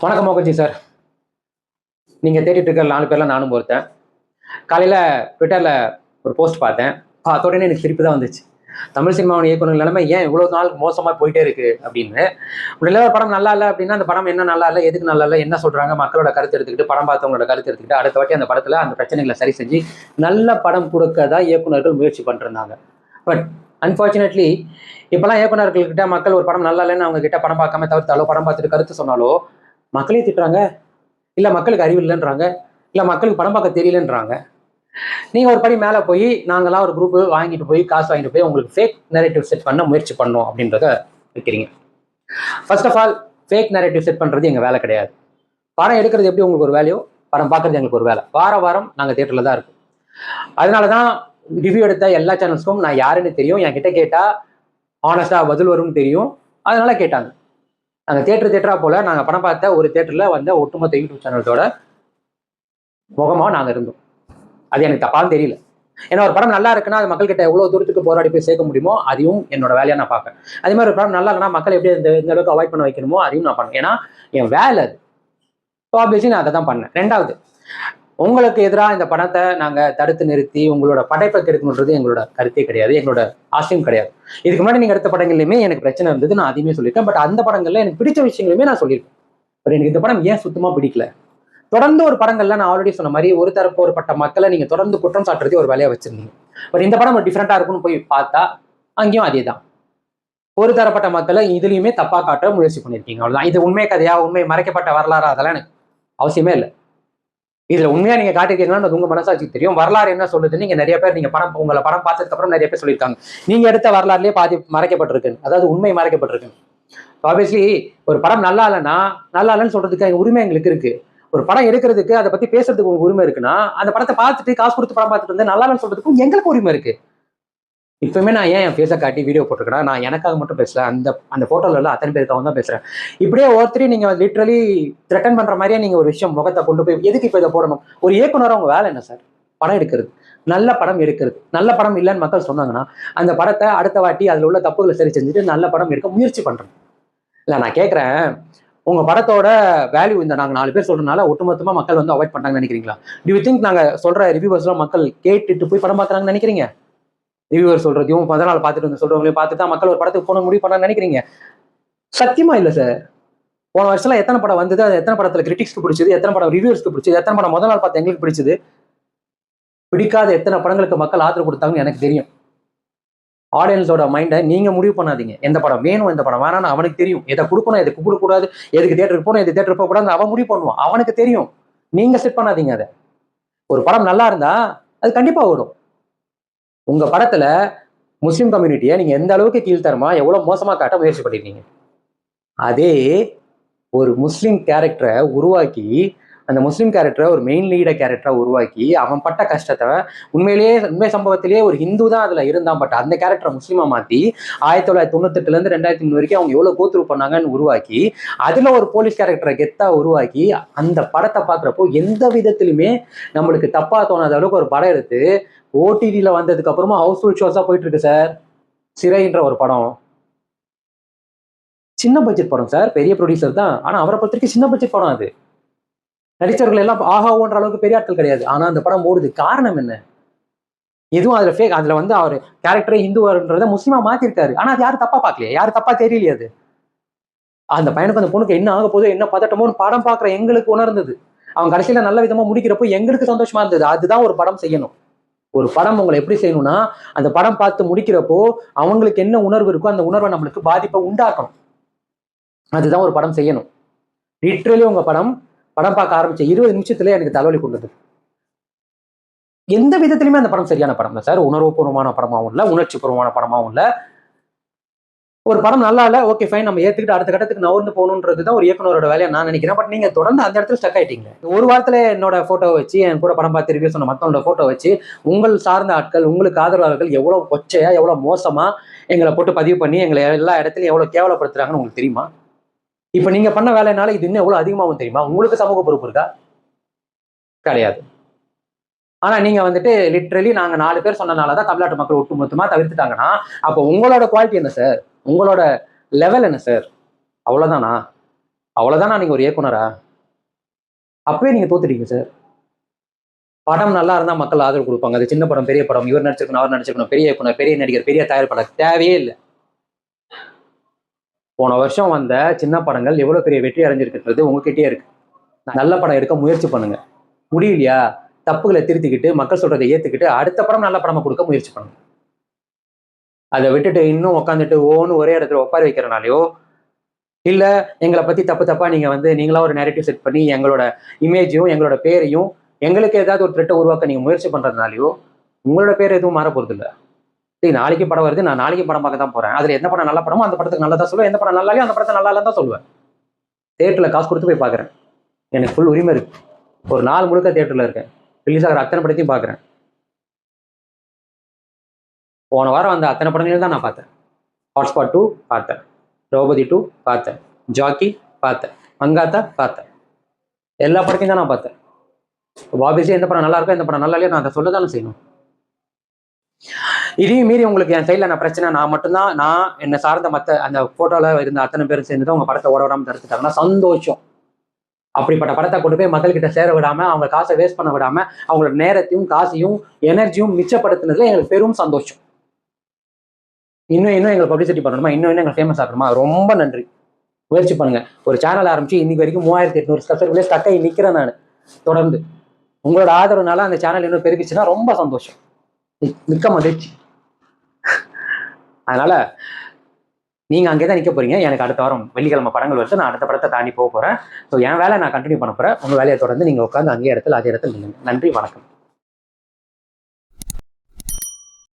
வணக்கம் மோகன்ஜி சார். நீங்கள் தேடிட்டு இருக்கிற 4 பேர்ல நானும் ஒருத்தன். காலையில் ட்விட்டரில் ஒரு போஸ்ட் பார்த்தேன். பார்த்த உடனே எனக்கு சிரிப்பு தான் வந்துச்சு. தமிழ் சினிமாவின் இயக்குனர் நிலைமை ஏன் இவ்வளோ நாள் மோசமாக போயிட்டே இருக்கு அப்படின்னு. உடனே ஒரு படம் நல்லா இல்லை அப்படின்னா அந்த படம் என்ன நல்லா இல்லை, எதுக்கு நல்லா இல்லை, என்ன சொல்கிறாங்க, மக்களோட கருத்து எடுத்துக்கிட்டு, படம் பார்த்தவங்களோட கருத்து எடுத்துக்கிட்டு அடுத்த வாட்டி அந்த படத்தில் அந்த பிரச்சனைகளை சரி செஞ்சு நல்ல படம் கொடுக்க தான் இயக்குனர்கள் முயற்சி பண்ணிருந்தாங்க. பட் அன்ஃபார்ச்சுனேட்லி இப்போலாம் இயக்குனர்கள்கிட்ட மக்கள் ஒரு படம் நல்லா இல்லைன்னு அவங்க கிட்ட படம் பார்க்காம தவிர்த்தாலோ, படம் பார்த்துட்டு கருத்து சொன்னாலோ மக்களே திட்டுறாங்க, இல்லை மக்களுக்கு அறிவு இல்லைன்றாங்க, இல்லை மக்களுக்கு படம் பார்க்க தெரியலன்றாங்க. நீங்கள் ஒரு படி மேலே போய் நாங்களாம் ஒரு குரூப்பு வாங்கிட்டு போய் காசு வாங்கிட்டு போய் உங்களுக்கு ஃபேக் நரேட்டிவ் செட் பண்ண முயற்சி பண்ணோம் அப்படின்றத வைக்கிறீங்க. First of all fake narrative set பண்ணுறது எங்கள் வேலை கிடையாது. படம் எடுக்கிறது எப்படி உங்களுக்கு ஒரு வேலையோ, படம் பார்க்கறது எங்களுக்கு ஒரு வேலை. வாரம் நாங்கள் தியேட்டரில் தான் இருக்கோம். அதனால தான் ரிவ்யூ எடுத்த எல்லா சேனல்ஸ்க்கும் நான் யாருன்னு தெரியும். என்கிட்ட கேட்டால் ஆனஸ்டாக பதில் வரும்னு தெரியும். அதனால கேட்டாங்க. நாங்கள் தேட்டரா போல நாங்கள் படம் பார்த்த ஒரு தேட்டரில் வந்த ஒட்டுமொத்த யூடியூப் சேனல்ஸோட முகமாக நாங்கள் இருந்தோம். அது எனக்கு தப்பாலும் தெரியல. ஏன்னா ஒரு படம் நல்லா இருக்குன்னா அது மக்கள்கிட்ட எவ்வளோ தூரத்துக்கு போராடி போய் சேர்க்க முடியுமோ அதையும் என்னோட வேலையாக நான் பார்ப்பேன். அதே மாதிரி ஒரு படம் நல்லா இல்லைன்னா மக்கள் எப்படி இந்த அளவுக்கு அவாய்ட் பண்ண வைக்கணுமோ அதையும் நான் பண்ணேன். ஏன்னா என் வேலை அது. ஸோ ஆப்வியஸ்லி நான் அதை தான் பண்ணேன். ரெண்டாவது, உங்களுக்கு எதிராக இந்த படத்தை நாங்கள் தடுத்து நிறுத்தி உங்களோட படைப்பை கெடுக்கணுன்றது எங்களோட கருத்தே கிடையாது, எங்களோட ஆசையும் கிடையாது. இதுக்கு முன்னாடி நீங்கள் எடுத்த படங்கள்லையுமே எனக்கு பிரச்சனை இருந்தது, நான் அதையுமே சொல்லியிருக்கேன். பட் அந்த படங்கள்ல எனக்கு பிடிச்ச விஷயங்களுமே நான் சொல்லியிருக்கேன். பட் எனக்கு இந்த படம் ஏன் சுத்தமாக பிடிக்கல, தொடர்ந்து ஒரு படங்கள்ல நான் ஆல்ரெடி சொன்ன மாதிரி ஒரு தரப்பு ஒருப்பட்ட மக்களை நீங்க தொடர்ந்து குற்றம் சாட்டுறதே ஒரு வேலையா வச்சிருந்தீங்க. பட் இந்த படம் டிஃப்ரெண்டா இருக்கும்னு போய் பார்த்தா அங்கேயும் அதே தான். ஒரு தரப்பட்ட மக்களை இதுலயுமே தப்பா காட்ட முயற்சி பண்ணியிருக்கீங்க. அவ்வளவுதான். இது உண்மை கதையா, உண்மை மறைக்கப்பட்ட வரலாறா, அதெல்லாம் எனக்கு அவசியமே இல்லை. இதுல உண்மையா நீங்க காட்டிருக்கீங்கன்னா அது உங்க மனசாட்சிக்கு தெரியும். வரலாறு என்ன சொல்லுது, நீங்க நிறைய பேர் நீங்க உங்களை படம் பார்த்ததுக்கு அப்புறம் நிறைய பேர் சொல்லியிருக்காங்க நீங்க எடுத்த வரலாறுலயே பாதி மறைக்கப்பட்டிருக்கு, அதாவது உண்மை மறைக்கப்பட்டிருக்கு. ஆப்வியஸ்லி ஒரு படம் நல்லா இல்லைன்னா நல்லா இல்லைன்னு சொல்றதுக்கு உரிமை எங்களுக்கு இருக்கு. ஒரு படம் எடுக்கிறதுக்கு அதை பத்தி பேசுறதுக்கு உங்களுக்கு உரிமை இருக்குன்னா அந்த படத்தை பார்த்துட்டு காசு கொடுத்து படம் பார்த்துட்டு வந்து நல்லா இல்லைன்னு சொல்றதுக்கும் எங்களுக்கு உரிமை இருக்கு. இப்பவுமே நான் ஏன் என் ஃபேஸை காட்டி வீடியோ போட்டிருக்கேன், நான் எனக்காக மட்டும் பேசல, அந்த போட்டோல எல்லாம் அத்தனை பேருக்காக தான் பேசுறேன். இப்படியே ஒருத்தரையும் நீங்க லிட்ரலி த்ரெட்டன் பண்ற மாதிரியே நீங்க ஒரு விஷயம் முகத்தை கொண்டு போய் எதுக்கு இப்போ இதை போடணும்? ஒரு இயக்குனரா உங்க வேலை என்ன சார்? படம் எடுக்கிறது, நல்ல படம் எடுக்கிறது. நல்ல படம் இல்லைன்னு மக்கள் சொன்னாங்கன்னா அந்த படத்தை அடுத்த வாட்டி அதுல உள்ள தப்புகளை சரி செஞ்சுட்டு நல்ல படம் எடுக்க முயற்சி பண்றேன். இல்லை நான் கேட்குறேன், உங்க படத்தோட வேல்யூ இந்த நாங்கள் 4 பேர் சொல்றதுனால ஒட்டுமொத்தமா மக்கள் வந்து அவாய்ட் பண்றாங்கன்னு நினைக்கிறீங்களா? டு யூ திங்க் நாங்க சொல்ற ரிவ்யூவர்ஸ்லாம் மக்கள் கேட்டுட்டு போய் படம் பார்க்கறாங்கன்னு நினைக்கிறீங்க? ரிவ்யூவர் சொல்றதையும் 14 நாள் பார்த்துட்டு வந்து சொல்றவங்களையும் பார்த்துட்டு தான் மக்கள் ஒரு படத்துக்கு போன முடிவு பண்ணான்னு நினைக்கிறீங்க? சத்தியமா இல்லை சார். போன வருஷம் எத்தனை படம் வந்தது, அது எத்தனை படத்துல கிரிட்டிக்ஸ்க்கு பிடிச்சது, எத்தனை படம் ரிவ்யூவர்ஸ்க்கு பிடிச்சது, எத்தனை படம் முதல் நாள் பார்த்து எங்களுக்கு பிடிச்சது, பிடிக்காத எத்தனை படங்களுக்கு மக்கள் ஆதரவு கொடுத்தாங்கன்னு எனக்கு தெரியும். ஆடியன்ஸோட மைண்டை நீங்க முடிவு பண்ணாதீங்க. எந்த படம் வேணும், எந்த படம் வேணாம்னு அவனுக்கு தெரியும். எதை கொடுக்கணும், எதுக்கு கொடுக்கக்கூடாது, எதுக்கு தேட்டருக்கு போகணும், எது தேட்டருக்கு போகக்கூடாது அவன் முடிவு பண்ணுவான். அவனுக்கு தெரியும். நீங்க செட் பண்ணாதீங்க. அதை ஒரு படம் நல்லா இருந்தா அது கண்டிப்பா ஓடும். உங்க படத்துல முஸ்லிம் கம்யூனிட்டியை நீங்க எந்த அளவுக்கு கீழ்த்தரமா எவ்வளவு மோசமா காட்ட முயற்சி பண்ணிருக்கீங்க. அதே ஒரு முஸ்லிம் கேரக்டரை உருவாக்கி அந்த முஸ்லீம் கேரக்டரை ஒரு மெயின் லீட கேரக்டரா உருவாக்கி அவன் பட்ட கஷ்டத்தை உண்மை சம்பவத்திலேயே ஒரு ஹிந்து தான் அதுல இருந்தான். பட் அந்த கேரக்டரை முஸ்லீமா மாத்தி 1998 இருந்து 2003 வரைக்கும் அவங்க எவ்வளவு கோத்ரூ பண்ணாங்கன்னு உருவாக்கி அதுல ஒரு போலீஸ் கேரக்டரை கெத்தா உருவாக்கி அந்த படத்தை பாக்குறப்போ எந்த விதத்திலுமே நம்மளுக்கு தப்பா தோணாத அளவுக்கு ஒரு படம் எடுத்து ஓடிடியில வந்ததுக்கு அப்புறமா ஹவுஸ்ஃபுல் ஷோஸா போயிட்டு இருக்கு சார். சிறைன்ற ஒரு படம் சின்ன பட்ஜெட் படம் சார், பெரிய ப்ரொடியூசர் தான், ஆனா அவரை பொறுத்த வரைக்கும் சின்ன பட்ஜெட் படம். அது நடிச்சவர்கள் எல்லாம் ஆகாவோன்ற அளவுக்கு பெரிய ஆட்கள் கிடையாது. ஆனா அந்த படம் ஓடுது. காரணம் என்ன? எதுவும் அதுல ஃபேக். அதுல வந்து அவர் கேரக்டரே ஹிந்துவன்றத முஸ்லிமா மாத்திருக்காரு. ஆனா அது யாரும் தப்பா பார்க்கலையே, யாரும் தப்பா தெரியலையே. அது அந்த பையனுக்கு அந்த பொண்ணுக்கு என்ன ஆக போதோ என்ன பதட்டமோன்னு படம் பார்க்குற எங்களுக்கு உணர்ந்தது. அவன் கடைசியில நல்ல விதமா முடிக்கிறப்போ எங்களுக்கு சந்தோஷமா இருந்தது. அதுதான் ஒரு படம் செய்யணும். ஒரு படம் உங்களை எப்படி செய்யணும்னா அந்த படம் பார்த்து முடிக்கிறப்போ அவங்களுக்கு என்ன உணர்வு இருக்கோ அந்த உணர்வை நம்மளுக்கு பாதிப்பை உண்டாக்கணும். அதுதான் ஒரு படம் செய்யணும். லிட்ரலி உங்க படம் பார்க்க ஆரம்பிச்ச 20 நிமிஷத்துல எனக்கு தலைவலி கொண்டது. எந்த விதத்திலுமே அந்த படம் சரியான படம் இல்லை சார். உணர்வுபூர்வமான படமாவும் இல்லை, உணர்ச்சி பூர்வமான படமாவும் இல்லை. ஒரு படம் நல்லா இல்லை, ஓகே ஃபைன், நம்ம ஏத்துக்கிட்டு அடுத்த கட்டத்துக்கு நகர்ந்து போகணுன்றதுதான் ஒரு இயக்குனரோட வேலையை நான் நினைக்கிறேன். பட் நீங்க தொடர்ந்து அந்த இடத்துல ஸ்டக் ஆயிட்டீங்க. ஒரு வாரத்துல என்னோட போட்டோ வச்சு, என் கூட படம் பார்த்து ரிவ்யூ சொன்ன மத்தவங்களோட போட்டோ வச்சு உங்கள் சார்ந்த ஆட்கள், உங்களுக்கு ஆதரவாளர்கள் எவ்வளவு கொச்சையா எவ்வளவு மோசமா எங்களை போட்டு பதிவு பண்ணி எங்களை எல்லா இடத்துலயும் எவ்வளவு கேவலப்படுத்துறாங்கன்னு உங்களுக்கு தெரியுமா? இப்ப நீங்க பண்ண வேலைனால இது இன்னும் எவ்வளவு அதிகமாகும் தெரியுமா? உங்களுக்கு சமூக பொறுப்பு இருக்கா? கிடையாது. ஆனா நீங்க வந்துட்டு லிட்ரலி நாங்க 4 பேர் சொன்னனாலதான் தமிழ்நாட்டு மக்கள் ஒட்டுமொத்தமா தவிர்த்துட்டாங்கன்னா அப்போ உங்களோட குவாலிட்டி என்ன சார்? உங்களோட லெவல் என்ன சார்? அவ்வளவுதானா? அவ்வளவுதான் நீங்க ஒரு இயக்குனரா? அப்பவே நீங்க தோத்துட்டீங்க சார். படம் நல்லா இருந்தா மக்கள் ஆதரவு கொடுப்பாங்க. அது சின்ன படம், பெரிய படம், இவர் நடிச்சிருக்கணும், அவர் நடிச்சிருக்கணும், பெரிய இயக்குனர், பெரிய நடிகர், பெரிய தயாரிப்பாளர் தேவையே இல்லை. போன வருஷம் வந்த சின்ன படங்கள் எவ்வளவு பெரிய வெற்றி அடைஞ்சிருக்குன்றது உங்ககிட்டயே இருக்கு. நல்ல படம் எடுக்க முயற்சி பண்ணுங்க. முடியலையா, தப்புகளை திருத்திக்கிட்டு மக்கள் சொல்றதை ஏத்துக்கிட்டு அடுத்த படம் நல்ல படமா கொடுக்க முயற்சி பண்ணுங்க. அதை விட்டுட்டு இன்னும் உட்காந்துட்டு ஓன்னு ஒரே இடத்துல உட்கார வைக்கிறனாலையோ, இல்ல எங்களை பத்தி தப்பு தப்பா நீங்க நீங்களா ஒரு நெரேட்டிவ் செட் பண்ணி எங்களோட இமேஜையும் எங்களோட பேரையும் எங்களுக்கு ஏதாவது ஒரு த்ரெட்டை உருவாக்க நீங்க முயற்சி பண்றதுனாலயோ உங்களோட பேர் எதுவும் மாற போறது இல்லை. சரி, நாளைக்கு படம் வருது, நான் நாளைக்கு படம் பார்க்க தான் போறேன். அதுல எந்த படம் நல்ல படமோ அந்த படத்துக்கு நல்லதா சொல்லுவேன், எந்த படம் நல்லாலையோ அந்த படத்தை நல்லா தான் சொல்லுவேன். தேட்டர்ல காசு கொடுத்து போய் பாக்குறேன், எனக்கு ஃபுல் உரிமை இருக்கு. ஒரு நாள் முழுக்க தேட்டர்ல இருக்கேன், ரிலீஸ் ஆகிற அத்தனை படத்தையும் பாக்குறேன். போன வாரம் அந்த அத்தனை படங்களையும் தான் நான் பார்த்தேன். ஹாட்ஸ்பாட் 2 பார்த்தேன், திரௌபதி 2 பார்த்தேன், ஜாக்கி பார்த்தேன், மங்காத்தா பார்த்தேன். எல்லா படத்தையும் தான் நான் பார்த்தேன். பாபிஜி எந்த படம் நல்லா இருக்கோ எந்த படம் நல்லா இல்லையோ நான் அதை சொல்ல தானே செய்யணும். இதையும் மீறி உங்களுக்கு என் சைடில் நான் பிரச்சனை, நான் மட்டும்தான், நான் என்னை சார்ந்த மற்ற அந்த போட்டோல இருந்த அத்தனை பேரும் சேர்ந்துட்டு உங்க படத்தை ஓட விடாம தடுத்துட்டாங்கன்னா சந்தோஷம். அப்படிப்பட்ட படத்தை கொண்டு போய் மக்கள்கிட்ட சேர விடாம, அவங்க காசை வேஸ்ட் பண்ண விடாம, அவங்களோட நேரத்தையும் காசையும் எனர்ஜியும் மிச்சப்படுத்தினதுல எங்களுக்கு பெரும் சந்தோஷம். இன்னும் எங்களுக்கு பப்ளிசிட்டி பண்ணணுமா, இன்னும் எங்களுக்கு ஃபேமஸ் ஆகணுமா, ரொம்ப நன்றி. முயற்சி பண்ணுங்க. ஒரு சேனல் ஆரம்பிச்சு இன்னைக்கு வரைக்கும் 3800 சப்ஸ்கிரைபர்ல ஸ்டக்கை நிக்கிறேன் நான். தொடர்ந்து உங்களோட ஆதரவுனால அந்த சேனல் இன்னும் பெருகிச்சுன்னா ரொம்ப சந்தோஷம், மிக்க மகிழ்ச்சி. அதனால நீங்க அங்கேதான் நிக்க போறீங்க. எனக்கு அடுத்த வாரம் வெள்ளிக்கிழமை படங்கள் வருது, நான் அடுத்த படத்தை தாண்டி போக போறேன். ஸோ என் வேலை நான் கண்டினியூ பண்ண போறேன். உங்க வேலையை தொடர்ந்து நீங்க உட்காந்து அங்கே இடத்துல அதே இடத்துல நில்லுங்க. நன்றி, வணக்கம்.